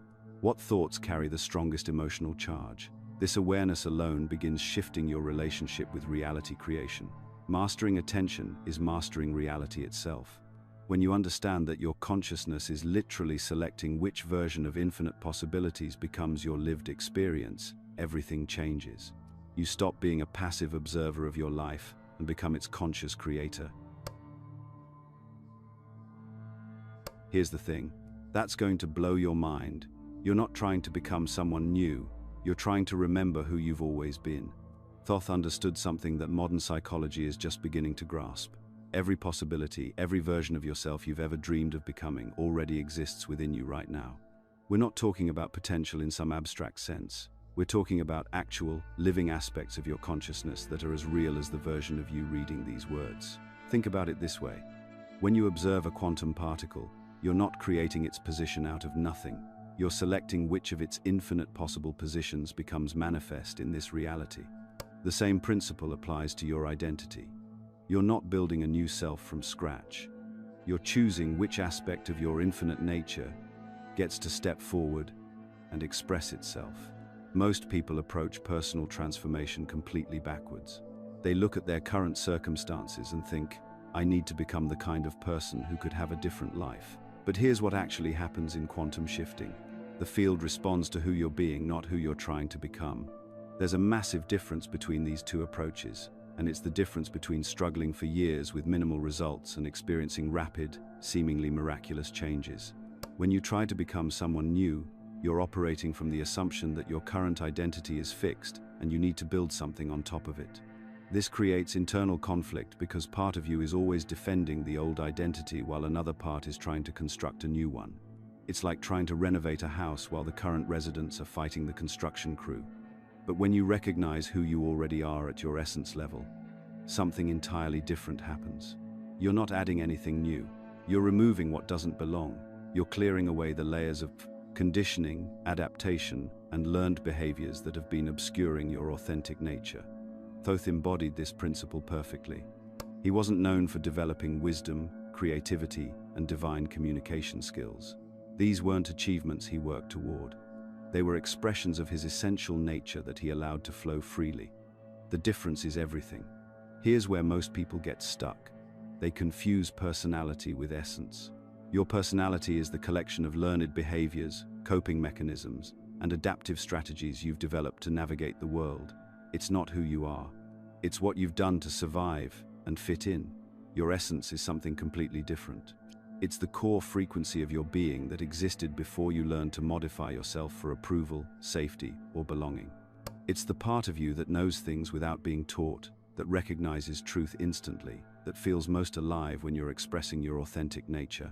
What thoughts carry the strongest emotional charge? This awareness alone begins shifting your relationship with reality creation. Mastering attention is mastering reality itself. When you understand that your consciousness is literally selecting which version of infinite possibilities becomes your lived experience, everything changes. You stop being a passive observer of your life and become its conscious creator. Here's the thing, that's going to blow your mind. You're not trying to become someone new, you're trying to remember who you've always been. Thoth understood something that modern psychology is just beginning to grasp. Every possibility, every version of yourself you've ever dreamed of becoming already exists within you right now. We're not talking about potential in some abstract sense. We're talking about actual, living aspects of your consciousness that are as real as the version of you reading these words. Think about it this way. When you observe a quantum particle, you're not creating its position out of nothing. You're selecting which of its infinite possible positions becomes manifest in this reality. The same principle applies to your identity. You're not building a new self from scratch. You're choosing which aspect of your infinite nature gets to step forward and express itself. Most people approach personal transformation completely backwards. They look at their current circumstances and think, I need to become the kind of person who could have a different life. But here's what actually happens in quantum shifting. The field responds to who you're being, not who you're trying to become. There's a massive difference between these two approaches, and it's the difference between struggling for years with minimal results and experiencing rapid, seemingly miraculous changes. When you try to become someone new, you're operating from the assumption that your current identity is fixed and you need to build something on top of it. This creates internal conflict because part of you is always defending the old identity while another part is trying to construct a new one. It's like trying to renovate a house while the current residents are fighting the construction crew. But when you recognize who you already are at your essence level, something entirely different happens. You're not adding anything new. You're removing what doesn't belong. You're clearing away the layers of conditioning, adaptation, and learned behaviors that have been obscuring your authentic nature. Thoth embodied this principle perfectly. He wasn't known for developing wisdom, creativity, and divine communication skills. These weren't achievements he worked toward. They were expressions of his essential nature that he allowed to flow freely. The difference is everything. Here's where most people get stuck. They confuse personality with essence. Your personality is the collection of learned behaviors, coping mechanisms, and adaptive strategies you've developed to navigate the world. It's not who you are. It's what you've done to survive and fit in. Your essence is something completely different. It's the core frequency of your being that existed before you learned to modify yourself for approval, safety, or belonging. It's the part of you that knows things without being taught, that recognizes truth instantly, that feels most alive when you're expressing your authentic nature.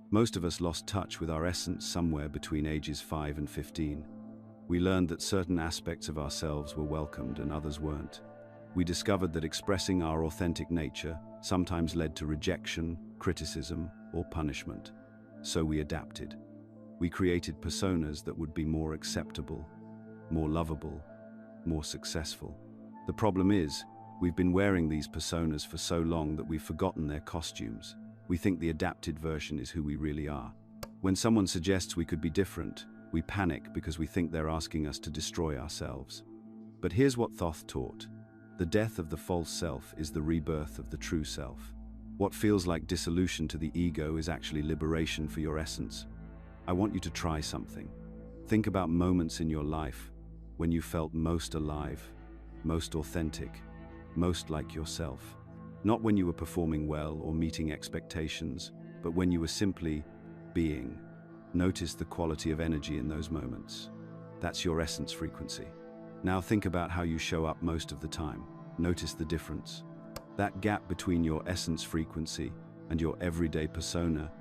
Most of us lost touch with our essence somewhere between ages 5 and 15. We learned that certain aspects of ourselves were welcomed and others weren't. We discovered that expressing our authentic nature sometimes led to rejection, criticism, or punishment. So we adapted. We created personas that would be more acceptable, more lovable, more successful. The problem is, we've been wearing these personas for so long that we've forgotten their costumes. We think the adapted version is who we really are. When someone suggests we could be different, we panic because we think they're asking us to destroy ourselves. But here's what Thoth taught. The death of the false self is the rebirth of the true self. What feels like dissolution to the ego is actually liberation for your essence. I want you to try something. Think about moments in your life when you felt most alive, most authentic, most like yourself. Not when you were performing well or meeting expectations, but when you were simply being. Notice the quality of energy in those moments. That's your essence frequency. Now think about how you show up most of the time. Notice the difference. That gap between your essence frequency and your everyday persona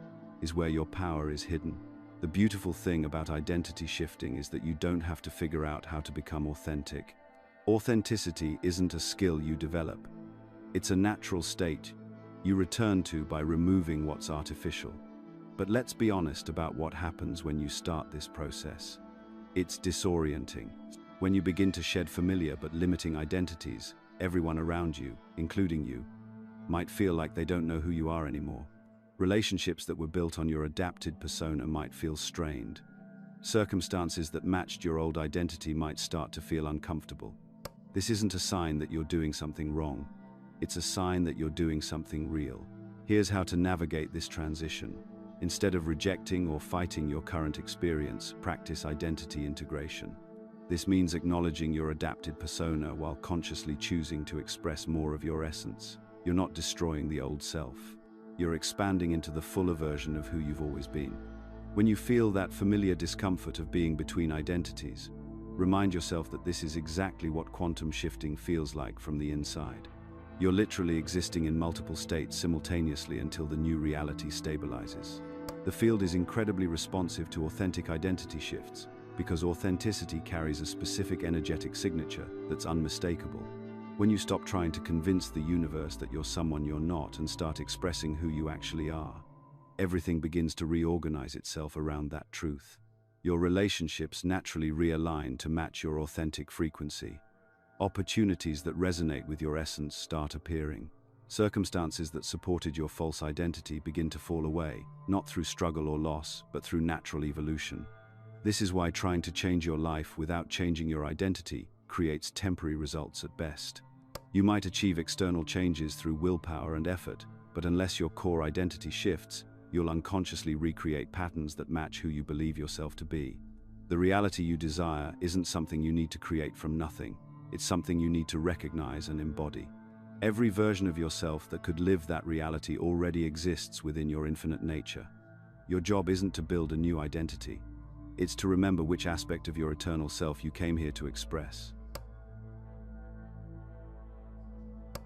is where your power is hidden. The beautiful thing about identity shifting is that you don't have to figure out how to become authentic. Authenticity isn't a skill you develop. It's a natural state you return to by removing what's artificial. But let's be honest about what happens when you start this process. It's disorienting. When you begin to shed familiar but limiting identities, everyone around you, including you, might feel like they don't know who you are anymore. Relationships that were built on your adapted persona might feel strained. Circumstances that matched your old identity might start to feel uncomfortable. This isn't a sign that you're doing something wrong. It's a sign that you're doing something real. Here's how to navigate this transition. Instead of rejecting or fighting your current experience, practice identity integration. This means acknowledging your adapted persona while consciously choosing to express more of your essence. You're not destroying the old self. You're expanding into the fuller version of who you've always been. When you feel that familiar discomfort of being between identities, remind yourself that this is exactly what quantum shifting feels like from the inside. You're literally existing in multiple states simultaneously until the new reality stabilizes. The field is incredibly responsive to authentic identity shifts because authenticity carries a specific energetic signature that's unmistakable. When you stop trying to convince the universe that you're someone you're not and start expressing who you actually are, everything begins to reorganize itself around that truth. Your relationships naturally realign to match your authentic frequency. Opportunities that resonate with your essence start appearing. Circumstances that supported your false identity begin to fall away, not through struggle or loss, but through natural evolution. This is why trying to change your life without changing your identity creates temporary results at best. You might achieve external changes through willpower and effort, but unless your core identity shifts, you'll unconsciously recreate patterns that match who you believe yourself to be. The reality you desire isn't something you need to create from nothing. It's something you need to recognize and embody. Every version of yourself that could live that reality already exists within your infinite nature. Your job isn't to build a new identity. It's to remember which aspect of your eternal self you came here to express.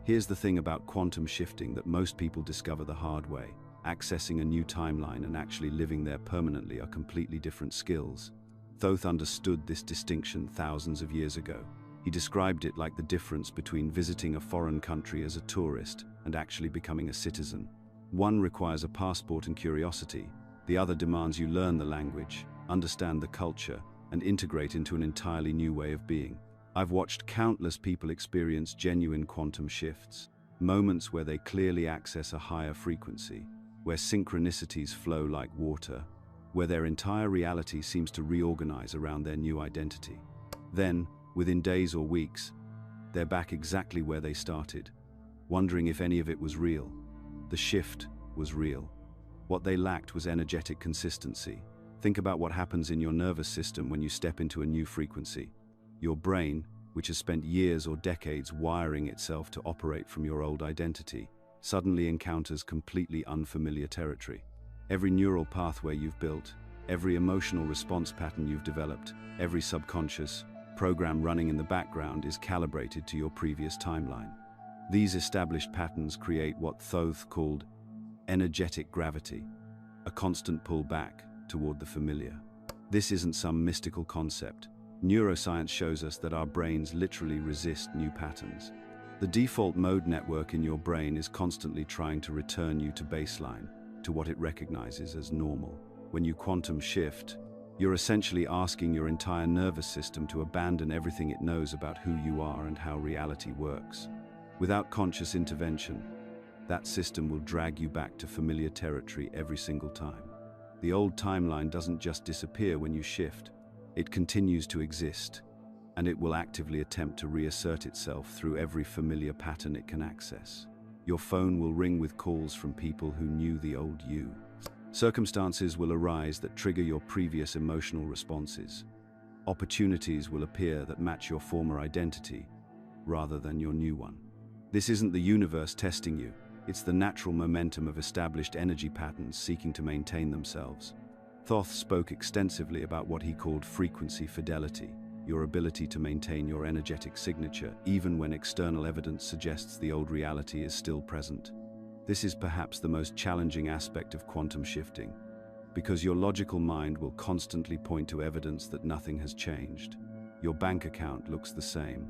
Here's the thing about quantum shifting that most people discover the hard way. Accessing a new timeline and actually living there permanently are completely different skills. Thoth understood this distinction thousands of years ago. He described it like the difference between visiting a foreign country as a tourist and actually becoming a citizen. One requires a passport and curiosity. The other demands you learn the language, understand the culture, and integrate into an entirely new way of being. I've watched countless people experience genuine quantum shifts, moments where they clearly access a higher frequency, where synchronicities flow like water, where their entire reality seems to reorganize around their new identity. Then, within days or weeks, they're back exactly where they started, wondering if any of it was real. The shift was real. What they lacked was energetic consistency. Think about what happens in your nervous system when you step into a new frequency. Your brain, which has spent years or decades wiring itself to operate from your old identity, suddenly encounters completely unfamiliar territory. Every neural pathway you've built, every emotional response pattern you've developed, every subconscious program running in the background is calibrated to your previous timeline. These established patterns create what Thoth called energetic gravity, a constant pull back toward the familiar. This isn't some mystical concept. Neuroscience shows us that our brains literally resist new patterns. The default mode network in your brain is constantly trying to return you to baseline, to what it recognizes as normal. When you quantum shift, you're essentially asking your entire nervous system to abandon everything it knows about who you are and how reality works. Without conscious intervention, that system will drag you back to familiar territory every single time. The old timeline doesn't just disappear when you shift. It continues to exist, and it will actively attempt to reassert itself through every familiar pattern it can access. Your phone will ring with calls from people who knew the old you. Circumstances will arise that trigger your previous emotional responses. Opportunities will appear that match your former identity, rather than your new one. This isn't the universe testing you. It's the natural momentum of established energy patterns seeking to maintain themselves. Thoth spoke extensively about what he called frequency fidelity, your ability to maintain your energetic signature even when external evidence suggests the old reality is still present. This is perhaps the most challenging aspect of quantum shifting, because your logical mind will constantly point to evidence that nothing has changed. Your bank account looks the same.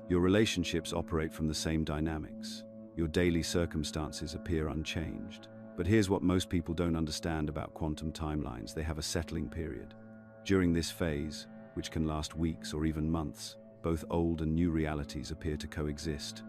Your relationships operate from the same dynamics. Your daily circumstances appear unchanged. But here's what most people don't understand about quantum timelines. They have a settling period. During this phase, which can last weeks or even months, both old and new realities appear to coexist.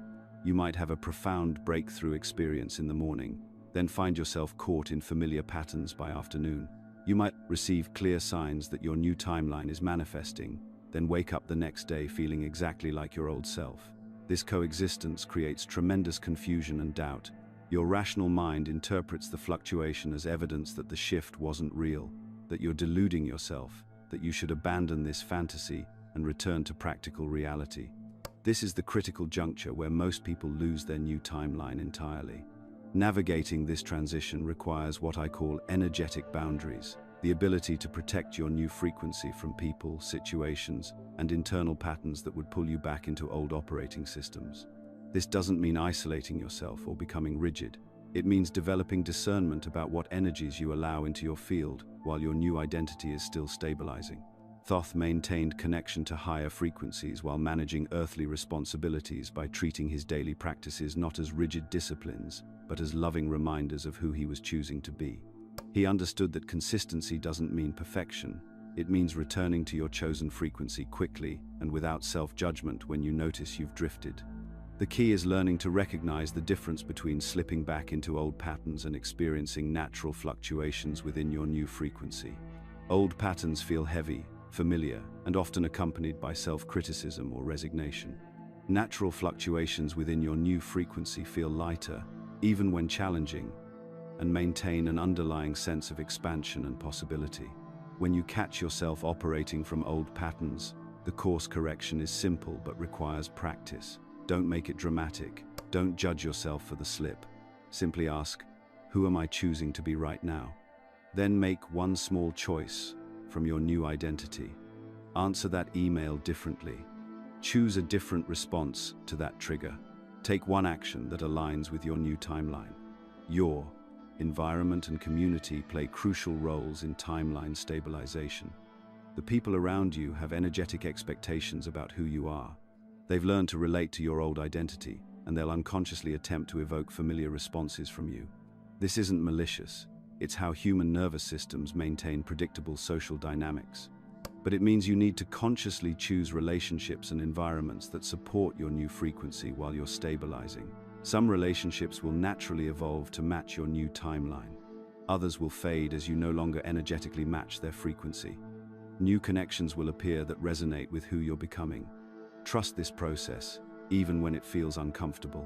You might have a profound breakthrough experience in the morning, then find yourself caught in familiar patterns by afternoon. You might receive clear signs that your new timeline is manifesting, then wake up the next day feeling exactly like your old self. This coexistence creates tremendous confusion and doubt. Your rational mind interprets the fluctuation as evidence that the shift wasn't real, that you're deluding yourself, that you should abandon this fantasy and return to practical reality. This is the critical juncture where most people lose their new timeline entirely. Navigating this transition requires what I call energetic boundaries, the ability to protect your new frequency from people, situations, and internal patterns that would pull you back into old operating systems. This doesn't mean isolating yourself or becoming rigid. It means developing discernment about what energies you allow into your field while your new identity is still stabilizing. Thoth maintained connection to higher frequencies while managing earthly responsibilities by treating his daily practices not as rigid disciplines, but as loving reminders of who he was choosing to be. He understood that consistency doesn't mean perfection. It means returning to your chosen frequency quickly and without self-judgment when you notice you've drifted. The key is learning to recognize the difference between slipping back into old patterns and experiencing natural fluctuations within your new frequency. Old patterns feel heavy, familiar, and often accompanied by self-criticism or resignation. Natural fluctuations within your new frequency feel lighter, even when challenging, and maintain an underlying sense of expansion and possibility. When you catch yourself operating from old patterns, the course correction is simple but requires practice. Don't make it dramatic. Don't judge yourself for the slip. Simply ask, who am I choosing to be right now? Then make one small choice from your new identity. Answer that email differently. Choose a different response to that trigger. Take one action that aligns with your new timeline. Your environment and community play crucial roles in timeline stabilization. The people around you have energetic expectations about who you are. They've learned to relate to your old identity, and they'll unconsciously attempt to evoke familiar responses from you. This isn't malicious. It's how human nervous systems maintain predictable social dynamics. But it means you need to consciously choose relationships and environments that support your new frequency while you're stabilizing. Some relationships will naturally evolve to match your new timeline. Others will fade as you no longer energetically match their frequency. New connections will appear that resonate with who you're becoming. Trust this process, even when it feels uncomfortable.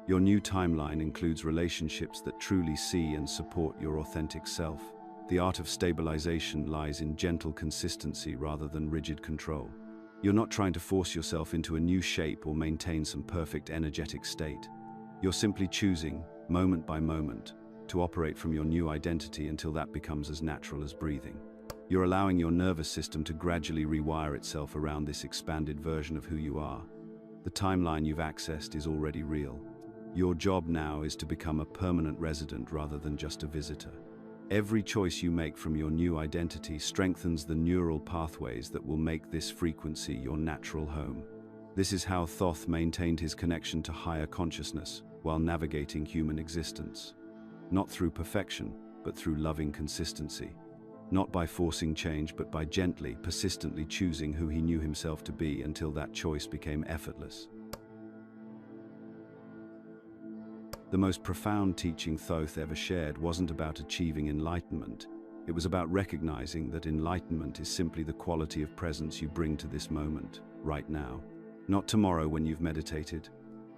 Your new timeline includes relationships that truly see and support your authentic self. The art of stabilization lies in gentle consistency rather than rigid control. You're not trying to force yourself into a new shape or maintain some perfect energetic state. You're simply choosing, moment by moment, to operate from your new identity until that becomes as natural as breathing. You're allowing your nervous system to gradually rewire itself around this expanded version of who you are. The timeline you've accessed is already real. Your job now is to become a permanent resident rather than just a visitor. Every choice you make from your new identity strengthens the neural pathways that will make this frequency your natural home. This is how Thoth maintained his connection to higher consciousness while navigating human existence. Not through perfection, but through loving consistency. Not by forcing change, but by gently, persistently choosing who he knew himself to be until that choice became effortless. The most profound teaching Thoth ever shared wasn't about achieving enlightenment. It was about recognizing that enlightenment is simply the quality of presence you bring to this moment, right now. Not tomorrow when you've meditated.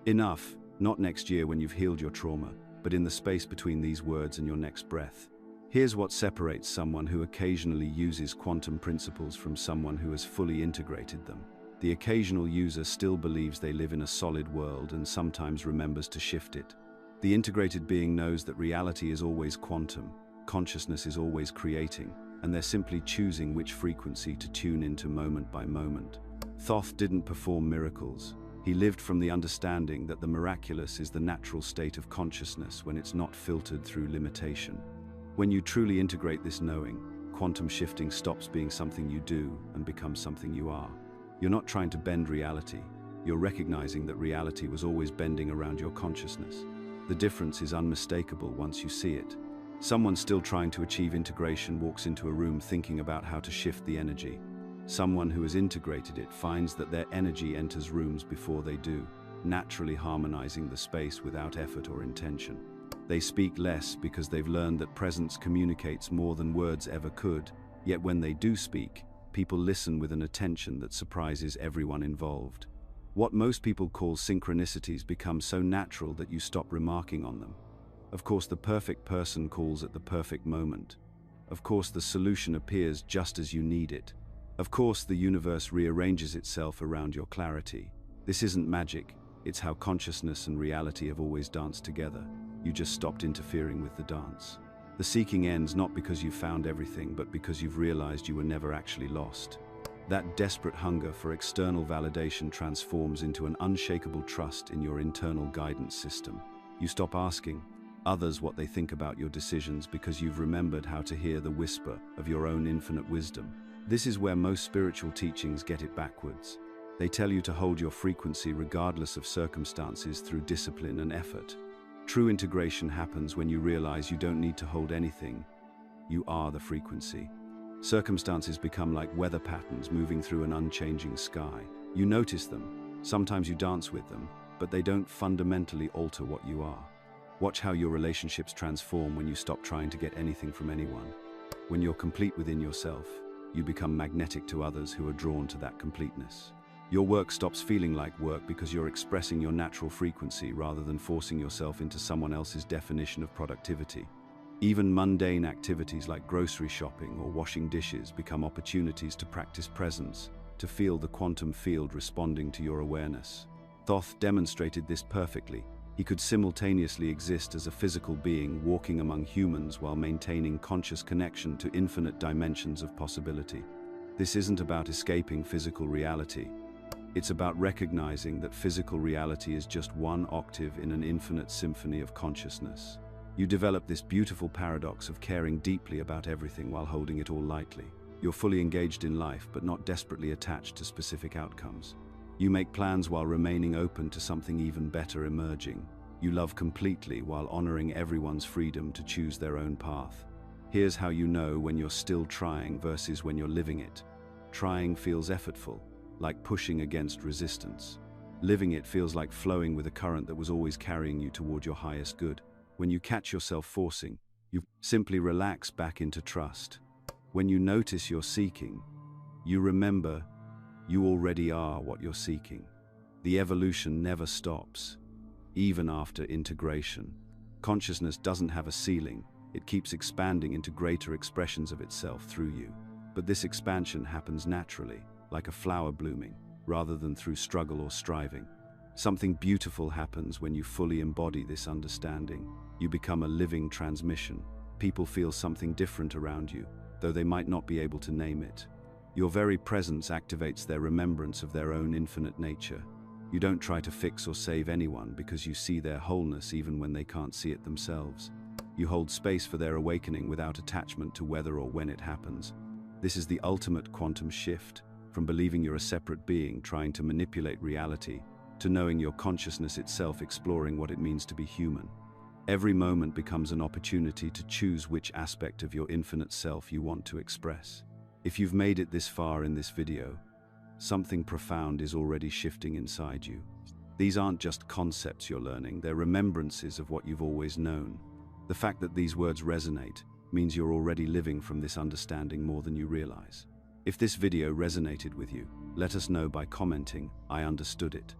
Enough, not next year when you've healed your trauma, but in the space between these words and your next breath. Here's what separates someone who occasionally uses quantum principles from someone who has fully integrated them. The occasional user still believes they live in a solid world and sometimes remembers to shift it. The integrated being knows that reality is always quantum, consciousness is always creating, and they're simply choosing which frequency to tune into moment by moment. Thoth didn't perform miracles. He lived from the understanding that the miraculous is the natural state of consciousness when it's not filtered through limitation. When you truly integrate this knowing, quantum shifting stops being something you do and becomes something you are. You're not trying to bend reality. You're recognizing that reality was always bending around your consciousness. The difference is unmistakable once you see it. Someone still trying to achieve integration walks into a room thinking about how to shift the energy. Someone who has integrated it finds that their energy enters rooms before they do, naturally harmonizing the space without effort or intention. They speak less because they've learned that presence communicates more than words ever could, yet when they do speak, people listen with an attention that surprises everyone involved. What most people call synchronicities become so natural that you stop remarking on them. Of course, the perfect person calls at the perfect moment. Of course, the solution appears just as you need it. Of course, the universe rearranges itself around your clarity. This isn't magic, it's how consciousness and reality have always danced together. You just stopped interfering with the dance. The seeking ends not because you've found everything, but because you've realized you were never actually lost. That desperate hunger for external validation transforms into an unshakable trust in your internal guidance system. You stop asking others what they think about your decisions because you've remembered how to hear the whisper of your own infinite wisdom. This is where most spiritual teachings get it backwards. They tell you to hold your frequency regardless of circumstances through discipline and effort. True integration happens when you realize you don't need to hold anything. You are the frequency. Circumstances become like weather patterns moving through an unchanging sky. You notice them, sometimes you dance with them, but they don't fundamentally alter what you are. Watch how your relationships transform when you stop trying to get anything from anyone. When you're complete within yourself, you become magnetic to others who are drawn to that completeness. Your work stops feeling like work because you're expressing your natural frequency rather than forcing yourself into someone else's definition of productivity. Even mundane activities like grocery shopping or washing dishes become opportunities to practice presence, to feel the quantum field responding to your awareness. Thoth demonstrated this perfectly. He could simultaneously exist as a physical being walking among humans while maintaining conscious connection to infinite dimensions of possibility. This isn't about escaping physical reality. It's about recognizing that physical reality is just one octave in an infinite symphony of consciousness. You develop this beautiful paradox of caring deeply about everything while holding it all lightly. You're fully engaged in life, but not desperately attached to specific outcomes. You make plans while remaining open to something even better emerging. You love completely while honoring everyone's freedom to choose their own path. Here's how you know when you're still trying versus when you're living it. Trying feels effortful, like pushing against resistance. Living it feels like flowing with a current that was always carrying you toward your highest good. When you catch yourself forcing, You simply relax back into trust. When you notice you're seeking, you remember you already are what you're seeking. The evolution never stops, even after integration. Consciousness doesn't have a ceiling. It keeps expanding into greater expressions of itself through you. But this expansion happens naturally, like a flower blooming, rather than through struggle or striving. Something beautiful happens when you fully embody this understanding. You become a living transmission. People feel something different around you, though they might not be able to name it. Your very presence activates their remembrance of their own infinite nature. You don't try to fix or save anyone because you see their wholeness even when they can't see it themselves. You hold space for their awakening without attachment to whether or when it happens. This is the ultimate quantum shift, from believing you're a separate being trying to manipulate reality, to knowing your consciousness itself exploring what it means to be human. Every moment becomes an opportunity to choose which aspect of your infinite self you want to express. If you've made it this far in this video, something profound is already shifting inside you. These aren't just concepts you're learning, they're remembrances of what you've always known. The fact that these words resonate means you're already living from this understanding more than you realize. If this video resonated with you, let us know by commenting, "I understood it."